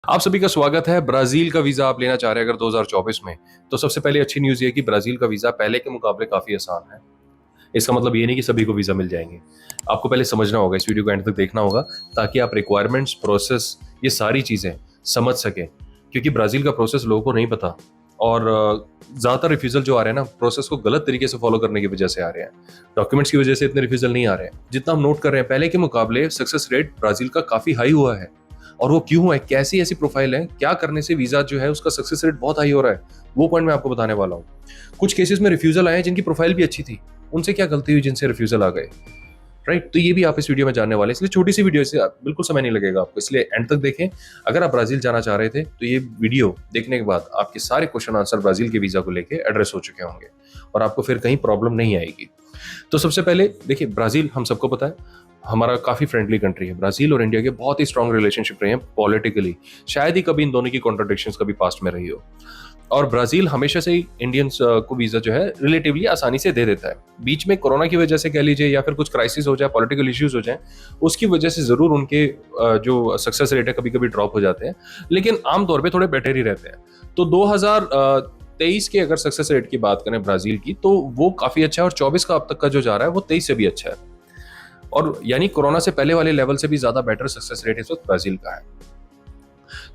आप सभी का स्वागत है। ब्राजील का वीजा आप लेना चाह रहे हैं अगर 2024 में, तो सबसे पहले अच्छी न्यूज़ ये है कि ब्राजील का वीजा पहले के मुकाबले काफी आसान है। इसका मतलब ये नहीं कि सभी को वीजा मिल जाएंगे। आपको पहले समझना होगा, इस वीडियो को एंड तक देखना होगा ताकि आप रिक्वायरमेंट्स, प्रोसेस, ये सारी चीजें समझ सकें, क्योंकि ब्राजील का प्रोसेस लोगों को नहीं पता। और ज्यादातर रिफ्यूजल जो आ रहे हैं ना, प्रोसेस को गलत तरीके से फॉलो करने की वजह से आ रहे हैं। डॉक्यूमेंट्स की वजह से इतने रिफ्यूजल नहीं आ रहे हैं जितना हम नोट कर रहे हैं। पहले के मुकाबले सक्सेस रेट ब्राजील का काफी हाई हुआ है। और वो क्यों है, कैसी ऐसी प्रोफाइल है, क्या करने से वीजा जो है उसका सक्सेस रेट बहुत हाई हो रहा है, वो पॉइंट मैं आपको बताने वाला हूँ। कुछ केसेस में रिफ्यूजल आए जिनकी प्रोफाइल भी अच्छी थी, उनसे क्या गलती हुई जिनसे रिफ्यूजल आ गए, राइट। तो ये भी आप इस वीडियो में जानने वाले हैं, इसलिए छोटी सी वीडियो, इससे बिल्कुल समय नहीं लगेगा आपको, इसलिए एंड तक देखें। अगर आप ब्राजील जाना चाह रहे थे तो ये वीडियो देखने के बाद आपके सारे क्वेश्चन आंसर ब्राजील के वीजा को लेके एड्रेस हो चुके होंगे और आपको फिर कहीं प्रॉब्लम नहीं आएगी। तो सबसे पहले देखिए, ब्राजील हम सबको पता है हमारा काफी फ्रेंडली कंट्री है। ब्राजील और इंडिया के बहुत ही स्ट्रॉन्ग रिलेशनशिप रहे हैं पॉलिटिकली। शायद ही कभी इन दोनों की कॉन्ट्रडिक्शंस कभी पास्ट में रही हो। और ब्राजील हमेशा से ही इंडियंस को वीजा जो है रिलेटिवली आसानी से दे देता है। बीच में कोरोना की वजह से कह लीजिए, या फिर कुछ क्राइसिस हो जाए, पॉलिटिकल इश्यूज हो जाए, उसकी वजह से जरूर उनके जो सक्सेस रेट है कभी कभी ड्रॉप हो जाते हैं, लेकिन आमतौर पर थोड़े बेटर ही रहते हैं। तो 2023 के अगर सक्सेस रेट की बात करें ब्राजील की, तो वो काफी अच्छा है। और 24 का अब तक का जो जा रहा है वो 23 से भी अच्छा है, और यानी कोरोना से पहले वाले लेवल से भी ज्यादा बेटर सक्सेस रेट इस वक्त ब्राजील का है।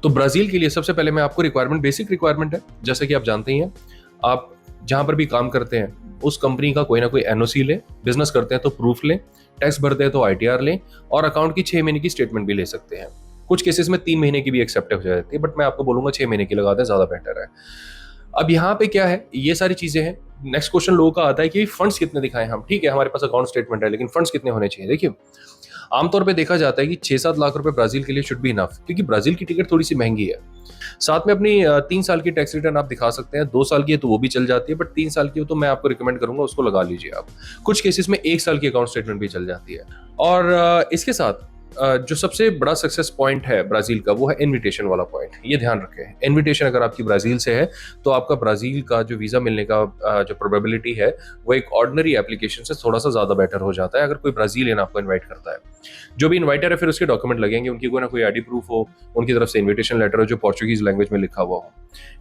तो ब्राजील के लिए सबसे पहले मैं आपको रिक्वायरमेंट, बेसिक रिक्वायरमेंट है, जैसे कि आप जानते ही हैं, आप जहां पर भी काम करते हैं उस कंपनी का कोई ना कोई एनओसी लें, बिजनेस करते हैं तो प्रूफ लें, टैक्स भरते हैं तो आईटीआर लें, और अकाउंट की 6 महीने की स्टेटमेंट भी ले सकते हैं। कुछ केसेस में 3 महीने की भी एक्सेप्ट हो जाती है, बट मैं आपको बोलूंगा 6 महीने की लगा दें, ज्यादा बेटर है। अब यहाँ पे क्या है, ये सारी चीजें हैं। नेक्स्ट क्वेश्चन लोगों का आता है कि फंड्स कितने दिखाएं हम। ठीक है, हमारे पास अकाउंट स्टेटमेंट है, लेकिन फंड्स कितने होने चाहिए। देखिए, आमतौर पे देखा जाता है कि 6-7 लाख रुपए ब्राजील के लिए शुड बी इनफ, क्योंकि ब्राजील की टिकट थोड़ी सी महंगी है। साथ में अपनी 3 साल की टैक्स रिटर्न आप दिखा सकते हैं। 2 साल की है तो वो भी चल जाती है, बट 3 साल की हो तो मैं आपको रिकमेंड करूंगा उसको लगा लीजिए आप। कुछ केसेस में 1 साल की अकाउंट स्टेटमेंट भी चल जाती है। और इसके साथ जो सबसे बड़ा सक्सेस पॉइंट है ब्राजील का, वो है इनविटेशन वाला पॉइंट। ये ध्यान रखें, इनविटेशन अगर आपकी ब्राजील से है तो आपका ब्राजील का जो वीजा मिलने का जो प्रोबेबिलिटी है वो एक ऑर्डिनरी एप्लीकेशन से थोड़ा सा ज्यादा बेटर हो जाता है, अगर कोई ब्राजीलियन आपको इन्वाइट करता है। जो भी इन्वाइटर है, फिर उसके डॉक्यूमेंट लगेंगे, उनकी कोई ना कोई आईडी प्रूफ हो, उनकी तरफ से इन्विटेशन लेटर हो जो पोर्चुगीज लैंग्वेज में लिखा हुआ हो।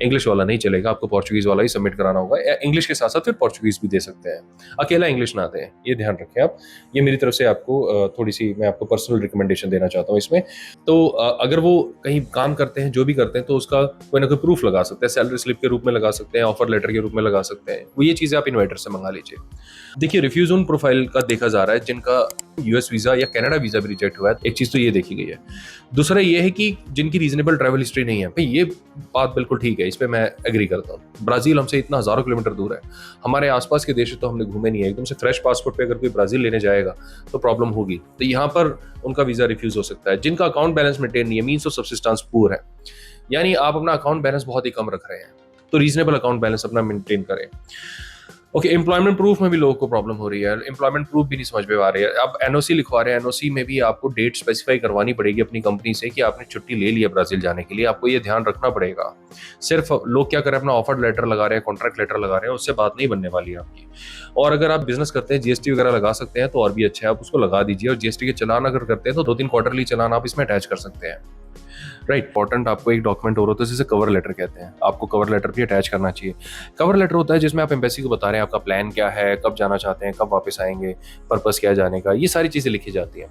इंग्लिश वाला नहीं चलेगा, आपको पोर्चुगीज वाला ही सबमिट कराना होगा, या इंग्लिश के साथ साथ फिर पोर्चुगीज भी दे सकते हैं, अकेला इंग्लिश ना दें, ये ध्यान रखें आप। ये मेरी तरफ से आपको थोड़ी सी, मैं आपको पर्सनल रिकमेंडेशन देना चाहता हूँ इसमें। तो अगर वो कहीं काम करते हैं, जो भी करते हैं, तो उसका कोई ना कोई प्रूफ लगा सकते हैं, सैलरी स्लिप के रूप में लगा सकते हैं, ऑफर लेटर के रूप में लगा सकते हैं, वो ये चीजें आप इन्वाइटर से मंगा लीजिए। देखिए, रिफ्यूज उन प्रोफाइल का देखा जा रहा है जिनका यूएस वीजा या कनाडा वीजा भी रिजेक्ट हुआ है। एक चीज तो ये देखी गई है। दूसरा ये है कि जिनकी रीजनेबल ट्रैवल हिस्ट्री नहीं है। भाई, ये बात बिल्कुल ठीक है, इस पे मैं एग्री करता हूँ। ब्राजील हमसे इतना हजारों किलोमीटर दूर है, हमारे आसपास के देश तो हमने घूमे नहीं है। एकदम से फ्रेश पासपोर्ट पे अगर कोई ब्राजील लेने जाएगा तो प्रॉब्लम होगी। तो यहाँ पर उनका वीजा रिफ्यूज हो सकता है। जिनका अकाउंट बैलेंस मेंटेन नहीं है, मीन्स ऑफ सब्सिस्टेंस पुअर है, यानी आप अपना अकाउंट बैलेंस बहुत ही कम रख रहे हैं, तो रीजनेबल अकाउंट बैलेंस अपना मेंटेन करें। ओके, एम्प्लॉयमेंट प्रूफ में भी लोगों को प्रॉब्लम हो रही है, एम्प्लॉयमेंट प्रूफ भी नहीं समझ में आ रही है। अब एनओसी लिखवा रहे हैं, एनओसी में भी आपको डेट स्पेसिफाई करवानी पड़ेगी अपनी कंपनी से कि आपने छुट्टी ले ली है ब्राजील जाने के लिए। आपको ये ध्यान रखना पड़ेगा। सिर्फ लोग क्या करें, अपना ऑफर लेटर लगा रहे हैं, कॉन्ट्रैक्ट लेटर लगा रहे हैं, उससे बात नहीं बनने वाली है आपकी। और अगर आप बिजनेस करते हैं, जीएसटी वगैरह लगा सकते हैं तो और भी अच्छा है, आप उसको लगा दीजिए। और जीएसटी के चलान अगर करते हैं तो 2-3 क्वार्टरली चलान आप इसमें अटैच कर सकते हैं, राइट। इंपॉर्टेंट आपको एक डॉक्यूमेंट और होता है जिसे कवर लेटर कहते हैं, आपको कवर लेटर भी अटैच करना चाहिए। कवर लेटर होता है जिसमें आप एम्बेसी को बता रहे हैं आपका प्लान क्या है, कब जाना चाहते हैं, कब वापस आएंगे, पर्पस क्या है जाने का, ये सारी चीजें लिखी जाती हैं।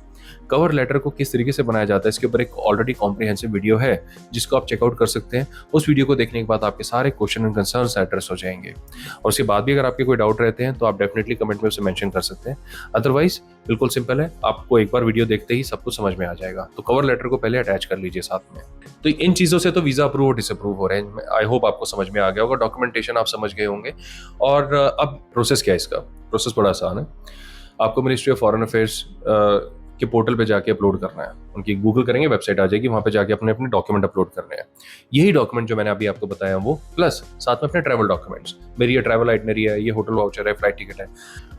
कवर लेटर को किस तरीके से बनाया जाता है, इसके ऊपर एक ऑलरेडी कॉम्प्रिहेंसिव वीडियो है जिसको आप चेकआउट कर सकते हैं। उस वीडियो को देखने के बाद आपके सारे क्वेश्चन एंड कंसर्न्स एड्रेस हो जाएंगे। और उसके बाद भी अगर आपके कोई डाउट रहते हैं तो आप डेफिनेटली कमेंट में उसे मेंशन कर सकते हैं। अदरवाइज बिल्कुल सिंपल है, आपको एक बार वीडियो देखते ही सब कुछ समझ में आ जाएगा। तो कवर लेटर को पहले अटैच कर लीजिए साथ में। तो इन चीजों से तो वीजा अप्रूव और डिसअप्रूव हो रहे हैं। आई होप आपको समझ में आ गया होगा, डॉक्यूमेंटेशन आप समझ गए होंगे। और अब प्रोसेस क्या है, इसका प्रोसेस बड़ा आसान है। आपको मिनिस्ट्री ऑफ फॉरेन अफेयर्स के पोर्टल पे जाके अपलोड करना है। उनकी गूगल करेंगे, वेबसाइट आ जाएगी, वहां पे जाके अपने अपने डॉक्यूमेंट अपलोड करने हैं। यही डॉक्यूमेंट जो मैंने अभी आपको बताया वो, प्लस साथ में अपने ट्रैवल डॉक्यूमेंट्स, मेरी ये ट्रैवल आइटनरी है, ये होटल वाउचर है, फ्लाइट टिकट है।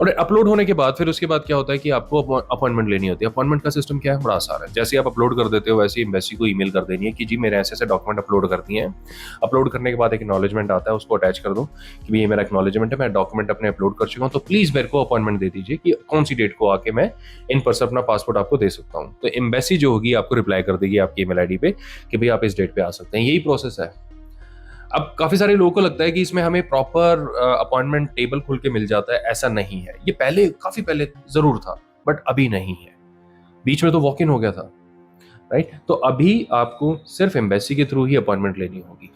और अपलोड होने के बाद फिर उसके बाद क्या होता है कि आपको अपॉइंटमेंट लेनी होती है। अपॉइंटमेंट का सिस्टम क्या है, बड़ा आसान है। जैसे आप अपलोड कर देते हो वैसे ही एम्बेसी को ईमेल कर देनी है कि जी मेरे ऐसे ऐसे डॉक्यूमेंट अपलोड कर दिए हैं। अपलोड करने के बाद एक एक्नॉलेजमेंट आता है, उसको अटैच कर दो कि ये मेरा एक्नॉलेजमेंट है, मैं डॉक्यूमेंट अपने अपलोड कर चुका हूँ, तो प्लीज मेरे को अपॉइंटमेंट दे दीजिए कि कौन सी डेट को आके मैं इन पर्सन अपना पासपोर्ट आपको दे सकता हूँ। तो एम्बेसी जो होगी आपको रिप्लाई कर देगी आपकी ईमेल आईडी पे कि भाई आप इस डेट पे आ सकते हैं। यही प्रोसेस है। अब काफी सारे लोगों को लगता है कि इसमें हमें प्रॉपर अपॉइंटमेंट टेबल खुल के मिल जाता है, ऐसा नहीं है। ये पहले, काफी पहले जरूर था, बट अभी नहीं है। बीच में तो वॉक इन हो गया था, राइट। तो अभी आपको सिर्फ एम्बेसी के थ्रू ही अपॉइंटमेंट लेनी होगी,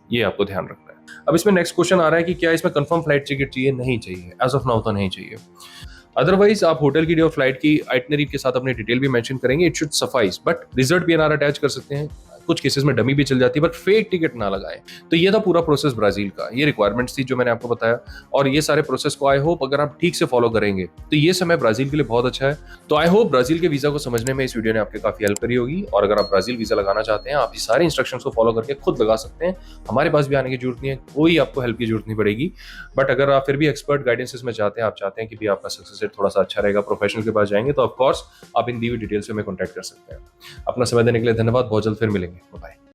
ये आपको ध्यान रखना है। अब इसमें नेक्स्ट क्वेश्चन आ रहा है कि क्या इसमें कंफर्म फ्लाइट टिकट चाहिए? नहीं चाहिए, एज ऑफ नाउ तो नहीं चाहिए। अदरवाइज आप होटल की और फ्लाइट की आइटनरी के साथ अपनी डिटेल भी मेंशन करेंगे, it should suffice. But result PNR attach कर सकते हैं, कुछ केसेस में डमी भी चल जाती है, बट फेक टिकट ना लगाएं। तो ये था पूरा प्रोसेस ब्राजील का, ये रिक्वायरमेंट्स थी जो मैंने आपको बताया। और ये सारे प्रोसेस को आई होप अगर आप ठीक से फॉलो करेंगे तो ये समय ब्राजील के लिए बहुत अच्छा है। तो आई होप ब्राजील के वीजा को समझने में इस वीडियो ने आपके काफी हेल्प करी होगी। और अगर आप ब्राजील वीजा लगाना चाहते हैं, आप ये सारे इंस्ट्रक्शंस को फॉलो करके खुद लगा सकते हैं। हमारे पास भी आने की जरूरत नहीं है, कोई आपको हेल्प की जरूरत नहीं पड़ेगी। बट अगर आप फिर भी एक्सपर्ट गाइडेंसेस में चाहते हैं, आप चाहते हैं कि भी आपका सक्सेस रेट थोड़ा सा अच्छा रहेगा, प्रोफेशनल के पास जाएंगे, तो ऑफकोर्स आप इन दी हुई डिटेल से हमें कॉन्टैक्ट कर सकते हैं। अपना समय देने के लिए धन्यवाद। बहुत जल्द फिर मिलेंगे। बाय।